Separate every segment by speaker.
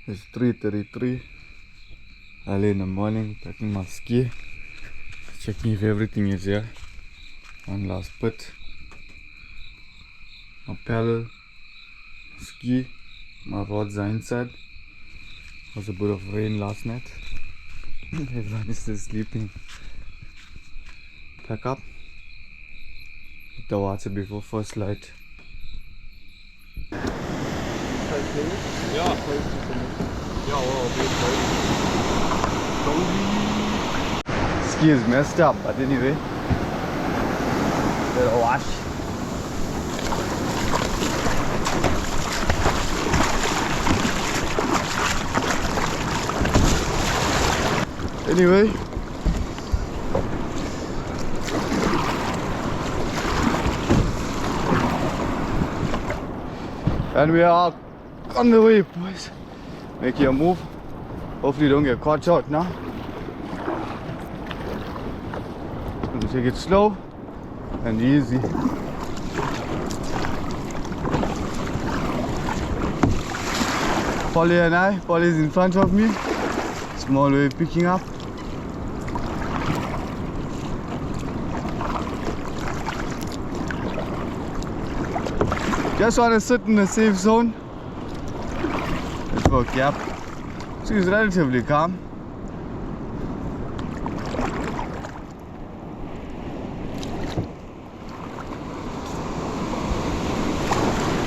Speaker 1: It's 3:33 early in the morning, packing my ski, checking if everything is here. One last bit. My paddle, ski, my rods are inside. There was a bit of rain last night. Everyone is still sleeping. Pack up. Hit the water before first light.
Speaker 2: Ja. Ja, op
Speaker 1: Ski is messed up, but anyway. Little wash. Anyway. And we are on the way, boys. Make your move. Hopefully you don't get caught out now. We'll take it slow and easy. Polly and Polly's in front of me. Small wave picking up. Just want to sit in a safe zone. Let's go gap. She's relatively calm.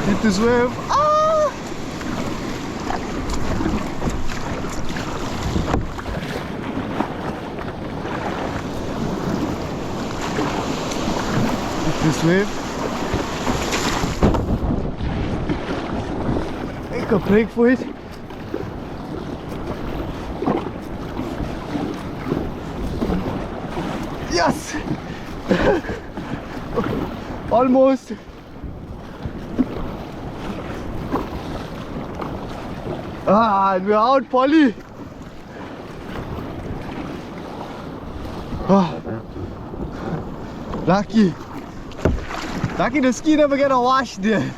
Speaker 1: Hit this wave. Ah! Hit this wave. Take a break for it. Yes! Almost. And we're out, Polly. Lucky. Lucky the ski never get a wash there.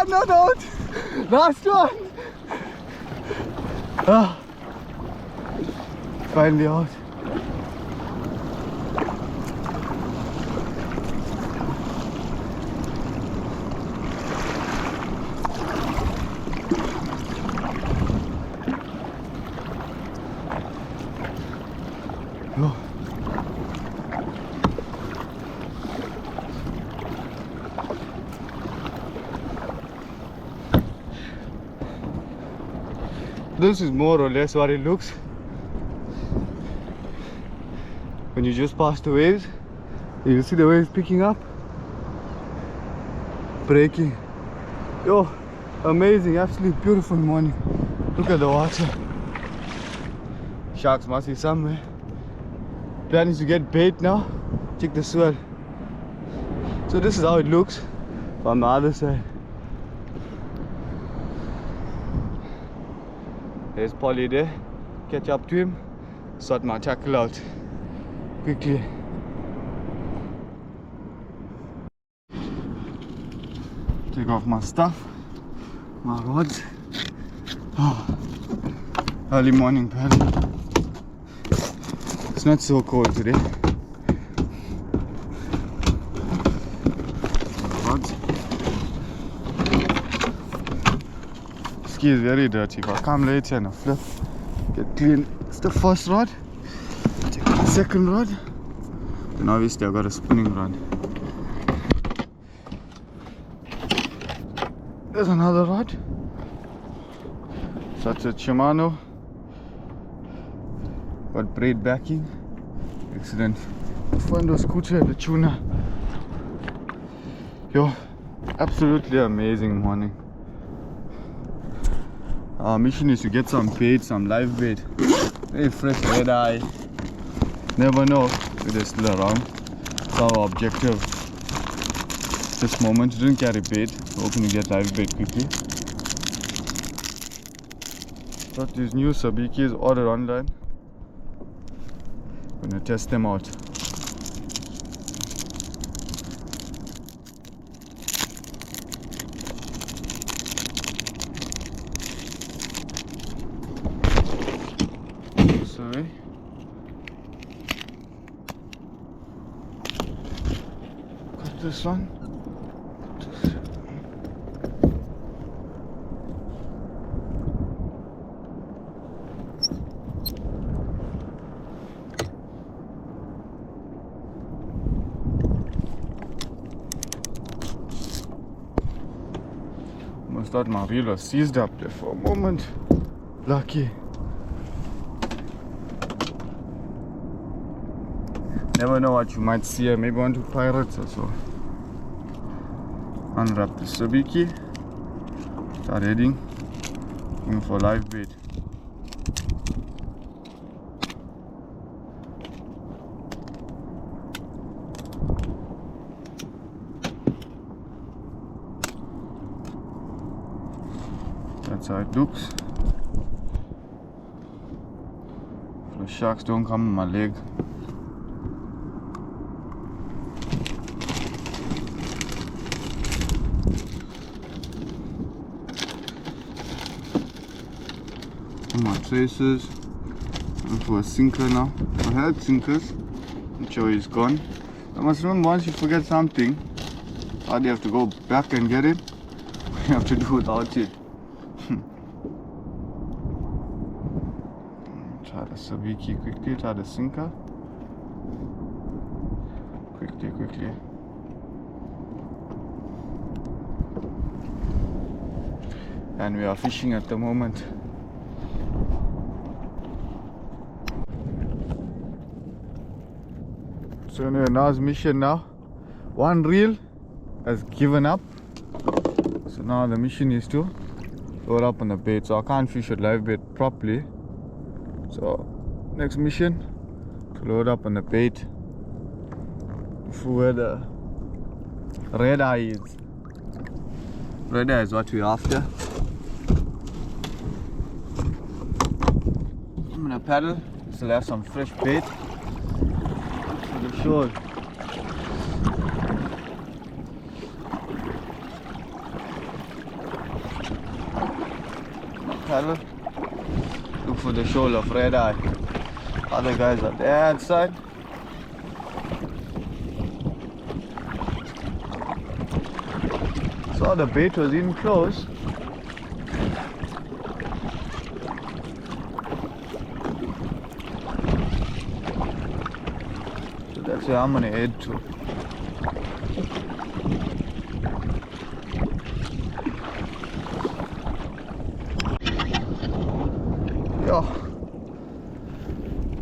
Speaker 1: No, don't. Last one. Finally out. Oh. This is more or less what it looks when you just pass the waves. You see the waves picking up, breaking. Yo, amazing, absolutely beautiful morning. Look at the water. Sharks must be somewhere. Plan is to get bait now. Check the swell. So this is how it looks from the other side. There's Polly there. Catch up to him. Sort my tackle out quickly. Take off my stuff, my rods. Early morning paddle. It's not so cold today. Rods. Ski is very dirty. If I come later and I flip, get clean. It's the first rod. Take the second rod. And obviously I've got a spinning rod. There's another rod. Such a Shimano. Got braid backing. Excellent. Fundo scooter and the tuna. Yo, absolutely amazing morning. Our mission is to get some bait, some live bait. Very fresh red eye. Never know if they're still around. That's our objective. This moment, didn't carry bait. Hoping to get live bait quickly. Got these new sabikis ordered online. Gonna test them out. way. Got this one. Almost thought my reel was seized up there for a moment. Lucky. Never know what you might see here. Maybe one, two pirates or so. Unwrap the sabiki. Start heading. Looking for live bait. That's how it looks. The sharks don't come on my leg. My traces. Looking for a sinker now. I had sinkers. I'm sure he's gone. I must remember, once you forget something, how do you have to go back and get it? You have to do without it. Try the sabiki quickly, try the sinker. Quickly. And we are fishing at the moment. So anyway, now's mission now. One reel has given up. So now the mission is to load up on the bait. So I can't fish with live bait properly. So next mission, to load up on the bait for where the red eye is. Red eye is what we're after. I'm gonna paddle, still have some fresh bait. To the shore. Paddle. Look for the shoal of red eye. Other guys are that side. Saw the bait was in close. So that's where I'm gonna head to. Yo,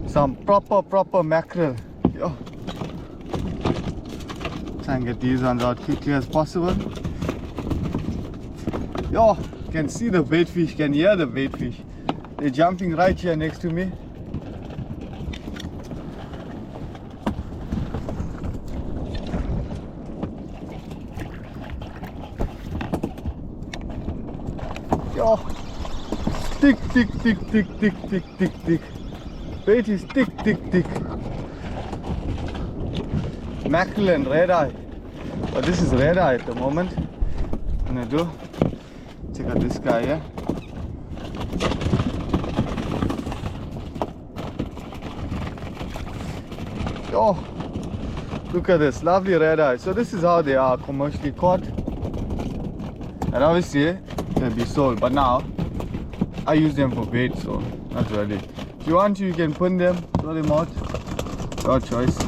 Speaker 1: some proper mackerel. Yo, try and get these ones out quickly as possible. Yo, can see the bait fish, can hear the bait fish. They're jumping right here next to me. Yo, thick. Bait is thick. Mackerel and red eye. But this is red eye at the moment. I'm gonna do. Check out this guy here. Oh, look at this lovely red eye. So this is how they are commercially caught. And obviously they'll be sold. But now I use them for bait, so not really. If you want to, you can put them, throw them out. Your choice.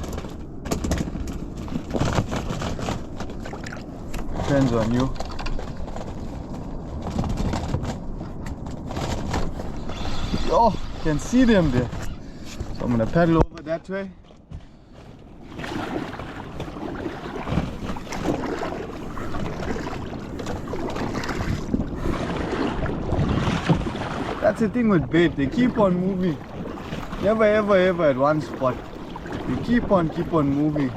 Speaker 1: Depends on you. Oh, you can see them there. So I'm gonna paddle over that way. That's the thing with bait, they keep on moving. Never ever at one spot. They keep on moving.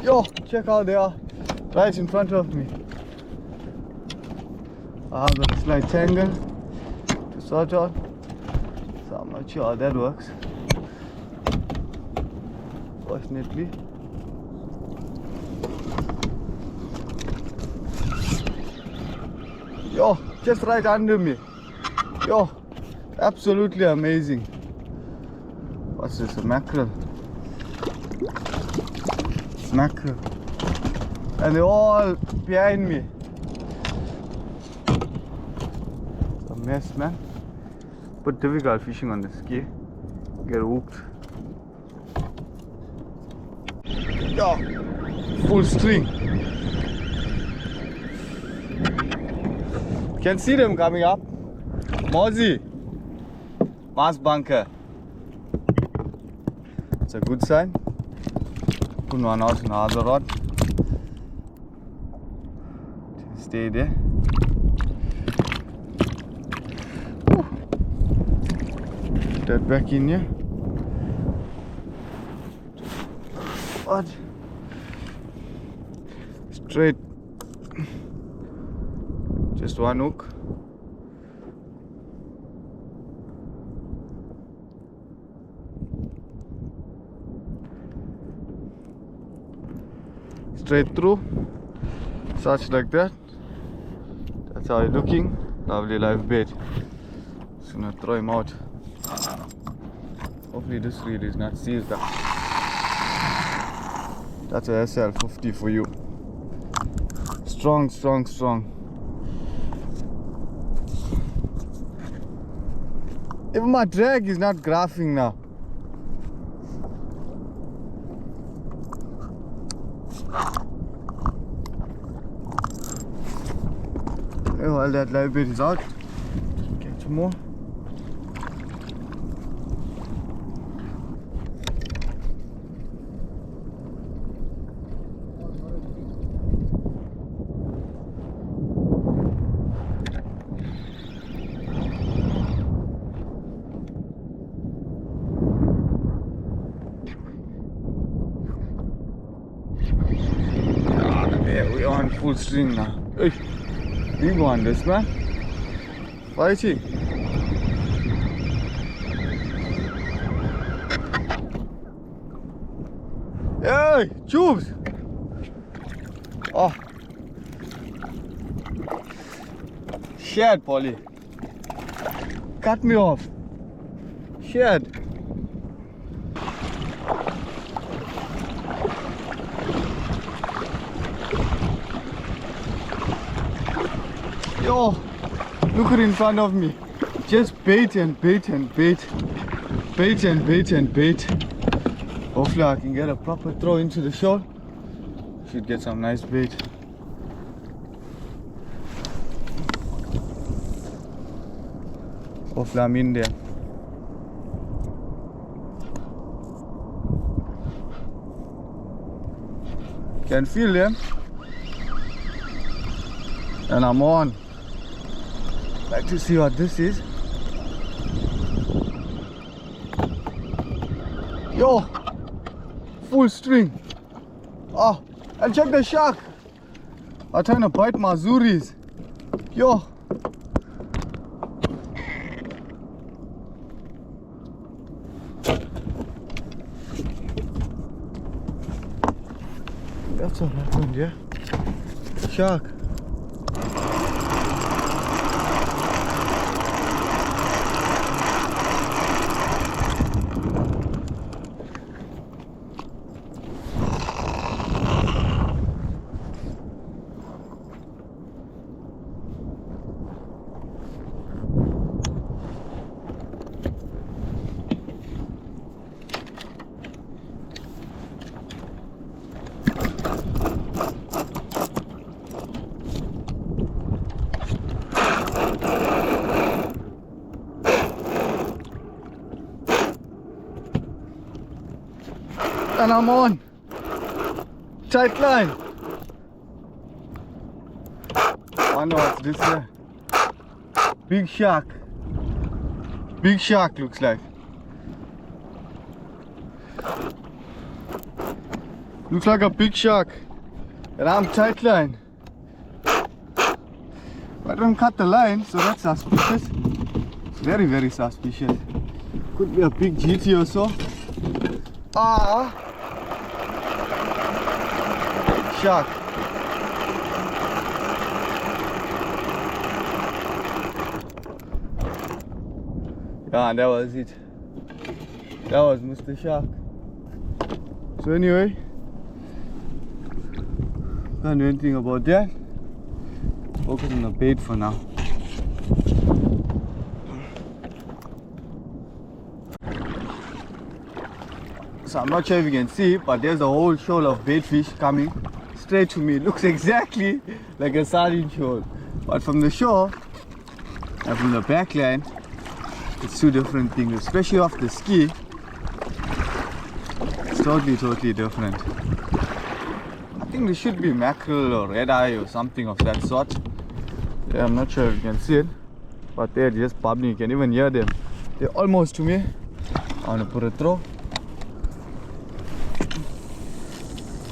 Speaker 1: Yo, check how they are. Right in front of me. I've got a slight tangle to sort out. So I'm not sure how that works. Fortunately. Yo, just right under me. Yo, absolutely amazing. What's this, a mackerel? It's mackerel. And they're all behind me. It's a mess, man. But difficult fishing on the ski. Get hooked. Yo, full string. Can see them coming up. Mozzie, Mars bunker. It's a good sign. Put one out on the other rod. Stay there. Woo. Put that back in here. What? Straight. Just one hook. Straight through. Such like that. That's how it's looking. Lovely live bait. Just gonna throw him out. Hopefully this reel is not seized up. That's a SL50 for you. Strong, strong, strong. Even my drag is not graphing now. While that live bait is out, catch more. Yeah, we're on full string now. Hey. Big one, this man. Fighting. Hey, tubes. Oh. Shit, Polly. Cut me off. Shit. Yo, look at in front of me. Just bait and bait and bait. Bait and bait and bait. Hopefully I can get a proper throw into the shoal. Should get some nice bait. Hopefully I'm in there. Can feel them. And I'm on. Like to see what this is. Yo, full string. Oh, and check the shark. I'm trying to bite my zuris. Yo. That's what happened, yeah. Shark. And I'm on. Tight line. Wonder what's this here. Big shark. Big shark looks like. Looks like a big shark. And I'm tight line. I don't cut the line, so that's suspicious. It's very, very suspicious. Could be a big GT or so. Ah. Shark. Yeah, and that was it. That was Mr. Shark. So anyway, can't do anything about that. Focus on the bait for now. So I'm not sure if you can see, but there's a whole shoal of bait fish coming straight to me. It looks exactly like a sardine shoal, but from the shore and from the backline, it's two different things, especially off the ski. It's totally different. I think this should be mackerel or red eye or something of that sort. Yeah, I'm not sure if you can see it, but they're just bubbling. You can even hear them. They're almost to me. I want to put a throw.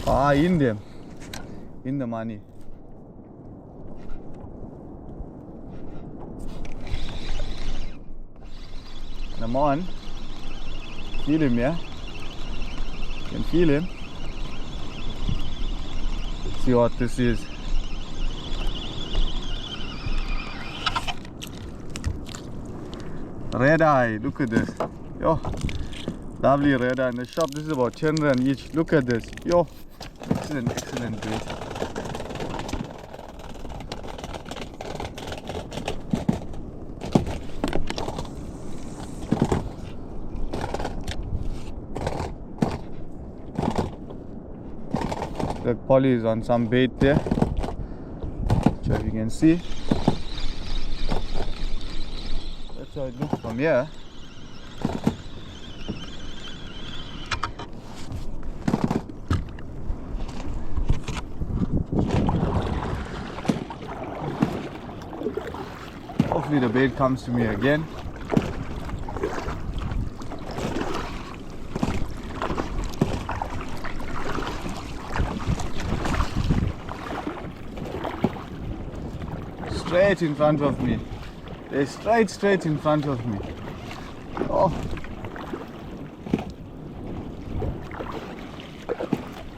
Speaker 1: Ah, in them. In the money. Come on. Feel him, yeah? You can feel him. See what this is. Red eye, look at this. Yo, lovely red eye in the shop. This is about 10 rand each. Look at this. Yo, excellent bait. The Polly is on some bait there. So if you can see, that's how it looks from here. Hopefully the bait comes to me again. Straight in front of me. They're straight in front of me. Oh,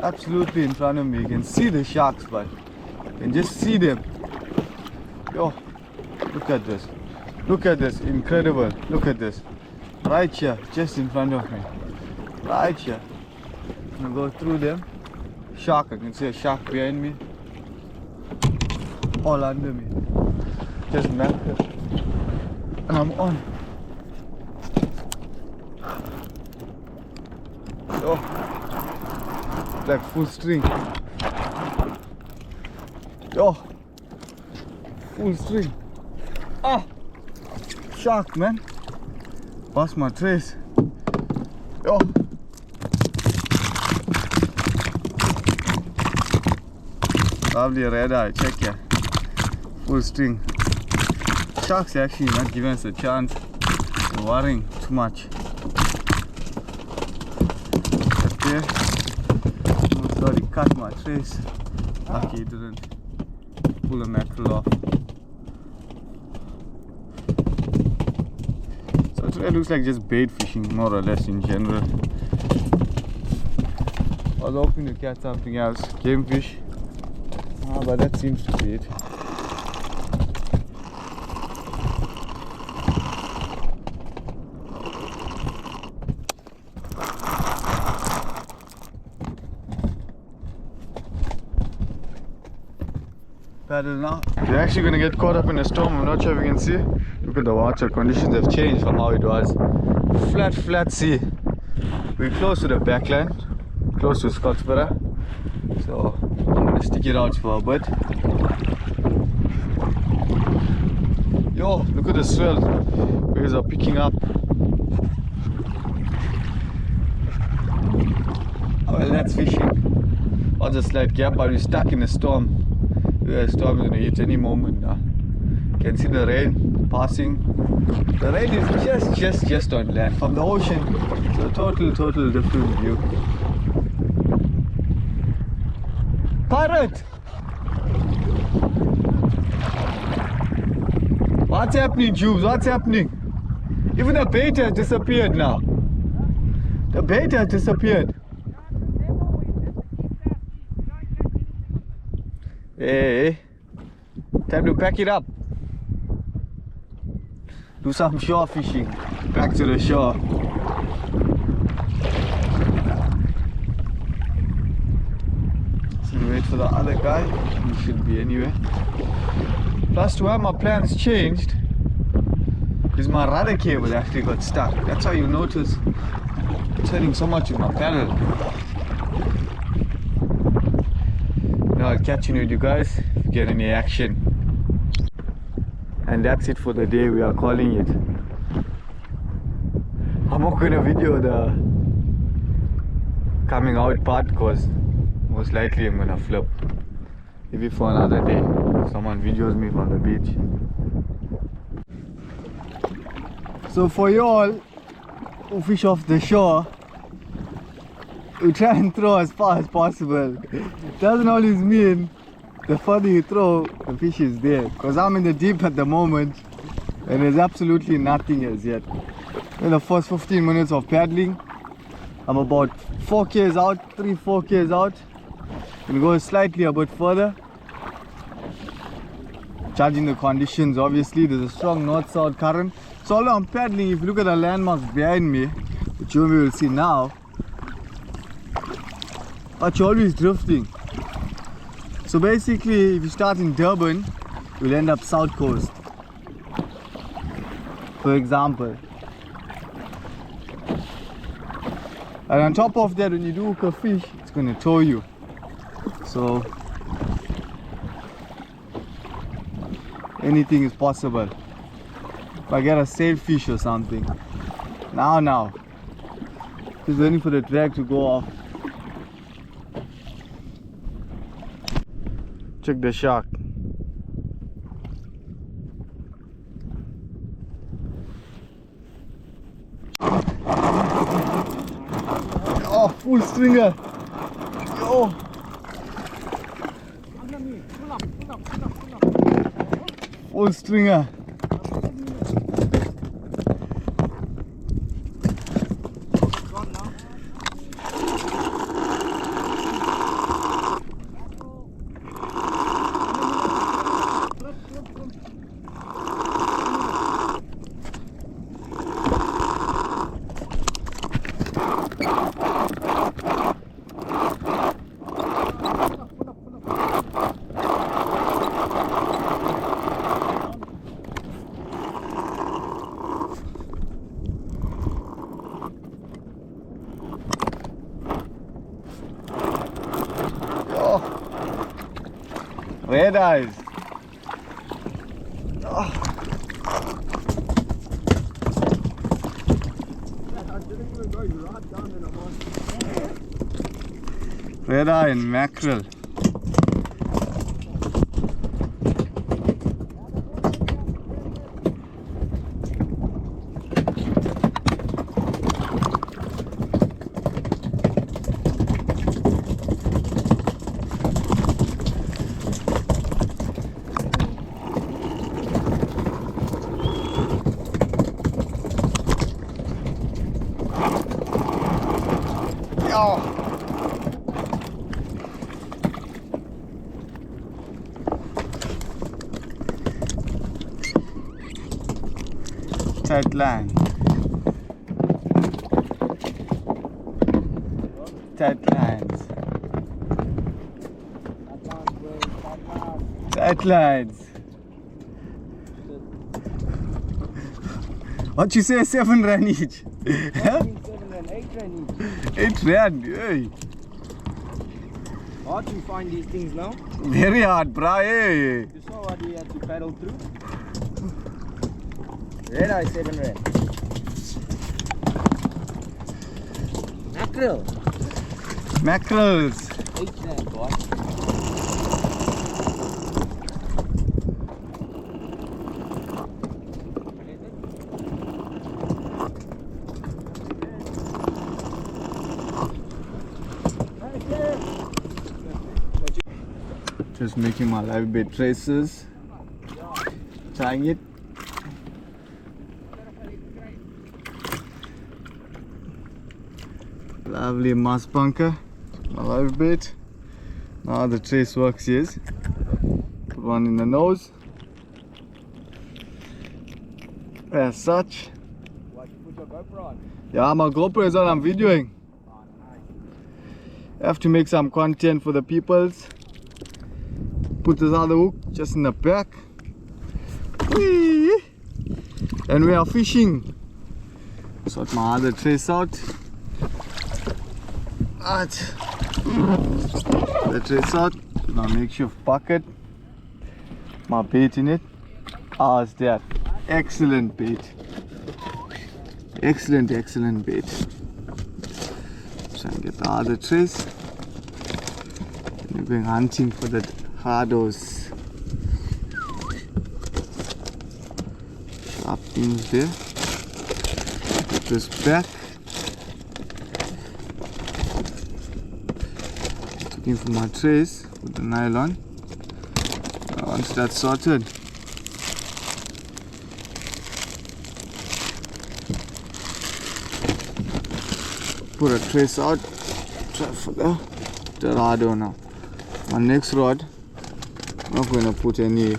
Speaker 1: absolutely in front of me. You can see the sharks, but you can just see them. Yo, look at this. Look at this. Incredible. Look at this. Right here, just in front of me. Right here. I'm gonna go through them. Shark. I can see a shark behind me. All under me. Just mackerel. And I'm on. Oh, like full string. Oh, full string. Ah, shark, man. Bust my trace. Oh. Lovely red eye. Check here. Full string. Sharks actually not giving us a chance. They're worrying too much. Okay. Oh, sorry, cut my trace. Lucky it didn't pull a mackerel off. So today looks like just bait fishing more or less in general. I was hoping to catch something else, game fish. But that seems to be it. Paddle now. We're actually going to get caught up in a storm. I'm not sure if you can see. Look at the water conditions have changed from how it was. Flat sea. We're close to the backline, close to Scottburgh. So I'm going to stick it out for a bit. Yo, look at the swell. Waves are picking up. Well, that's fishing. Or just slight gap, but we're stuck in a storm. The storm is going to hit any moment now. You can see the rain passing. The rain is just on land. From the ocean, it's a total different view. Pirate! What's happening, Jubes? What's happening? Even the bait has disappeared now. The bait has disappeared. Hey, time to pack it up. do some shore fishing. Back to the shore. So wait for the other guy. He should be anywhere. Plus, to have my plans changed, because my rudder cable actually got stuck. That's how you notice turning so much with my paddle. Now I'll catch you with you guys if you get any action. And that's it for the day. We are calling it. I'm not gonna video the coming out part because most likely I'm gonna flip. Maybe for another day. Someone videos me from the beach. So for you all who fish off the shore, we try and throw as far as possible. Doesn't always mean the further you throw, the fish is there. Because I'm in the deep at the moment and there's absolutely nothing as yet. In the first 15 minutes of paddling, I'm about 4 k's out, 3-4 k's out. Gonna go slightly a bit further. Judging the conditions, obviously there's a strong north-south current. So although I'm paddling, if you look at the landmarks behind me, which you will see now, but you're always drifting. So basically, if you start in Durban, you'll end up south coast, for example. And on top of that, when you do hook a fish, it's going to tow you. So anything is possible. If I get a sailfish or something, now, just waiting for the drag to go off. Check the shark. Oh, full stringer. Yo. Full stringer. Red eyes. Oh. Red eye and mackerel. Tight line. Tight lines. Tight lines. What you say? 7 rand each?
Speaker 2: 7 rand, 8 rand each.
Speaker 1: 8 rand, hey.
Speaker 2: Hard to find these things now.
Speaker 1: Very hard, bro. Hey.
Speaker 2: You saw what we had to paddle through? Red eye 7 rand. Mackerel.
Speaker 1: Mackerels.
Speaker 2: 8 rand, boy.
Speaker 1: Just making my live bait traces. Trying it. Lovely mass bunker, my live bait. Now the trace works is put one in the nose, as such.
Speaker 2: What, you put your GoPro on?
Speaker 1: Yeah, my GoPro is on, I'm videoing.
Speaker 2: Oh, nice.
Speaker 1: I have to make some content for the peoples. Put this other hook just in the back. Whee! And we are fishing. Sort my other trace out. The trace out. My makeshift bucket. My bait in it. How's that? Excellent bait. Excellent bait. Try and get the other trace. And we're going hunting for the hardos. Sharp things there. Put this back. Looking for my trace with the nylon. Once that's sorted, put a trace out. Try for the rod now. My next rod, I'm not going to put any,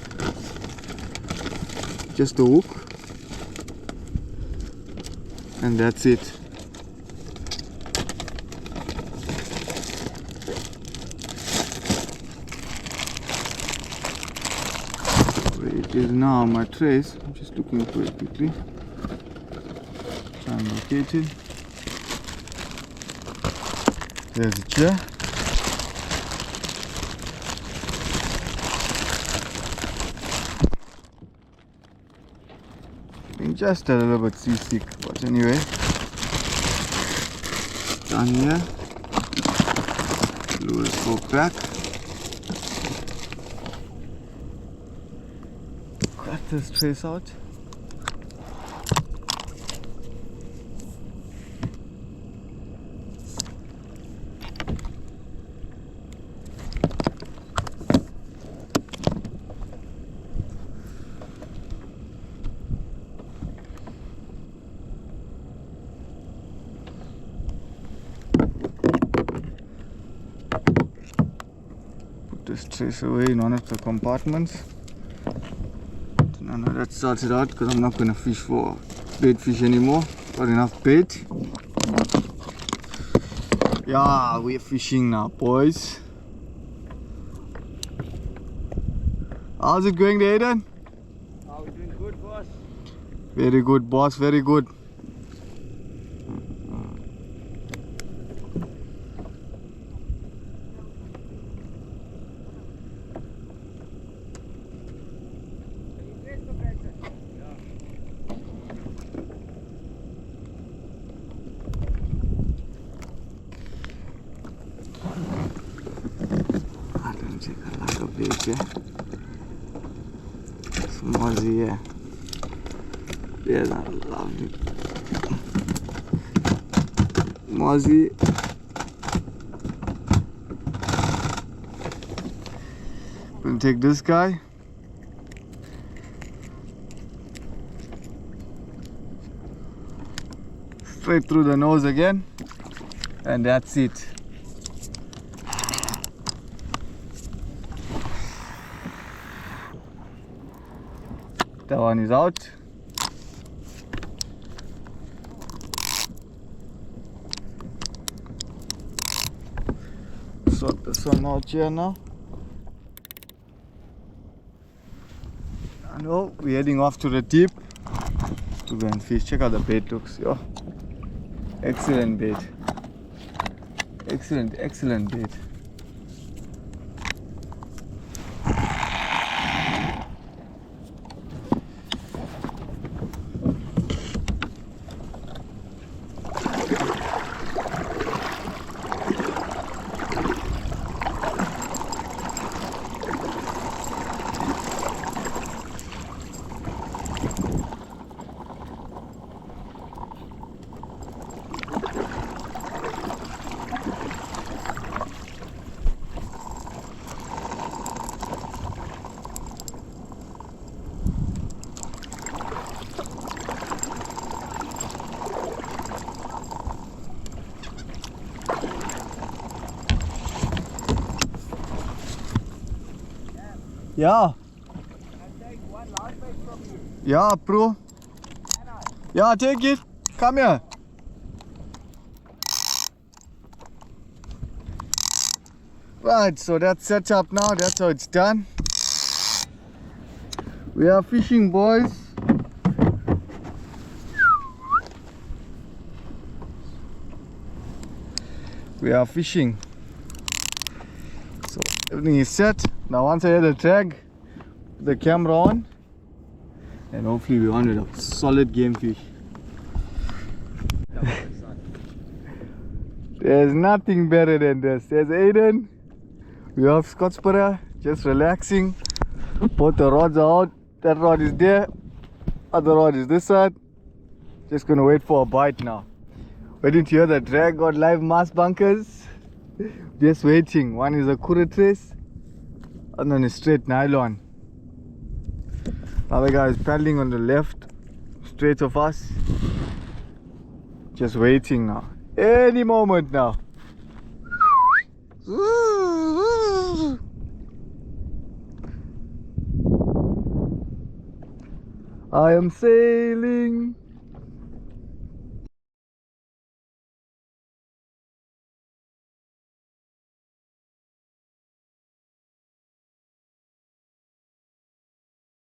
Speaker 1: just the hook, and that's it. Where it is now, my trace, I'm just looking for it quickly. Try and locate it. There's a chair. Being just a little bit seasick, but anyway. Down here. Lures go back. Cut this trace out. This trace away in one of the compartments. None of that sorted out because I'm not going to fish for bait fish anymore. Got enough bait. Yeah, we're fishing now, boys. How's it going there, Aiden?
Speaker 2: Oh, we're doing good, boss.
Speaker 1: Very good, boss, very good. Take a lot of bait, yeah. Some Aussie, yeah. There's a lovely Mozzie. We'll take this guy. Straight through the nose again. And that's it. That one is out. Sort this one out here now. And oh, we're heading off to the deep to go and fish. Check out the bait looks. Yo. Excellent bait. Excellent bait. Yeah.
Speaker 2: Can I take one live bait from you?
Speaker 1: Yeah, bro. Yeah, take it. Come here. Right, so that's set up now. That's how it's done. We are fishing, boys. We are fishing. So everything is set. Now once I hit the tag, put the camera on, and hopefully we're on with a solid game fish. There's nothing better than this. There's Aiden. We have Scottburgh, just relaxing. Both the rods are out. That rod is there. Other rod is this side. Just gonna wait for a bite now. Waiting to hear the drag. Got live mass bunkers. Just waiting. One is a curry trace, and then a straight nylon. Other guy is paddling on the left, straight of us. Just waiting now. Any moment now. I am sailing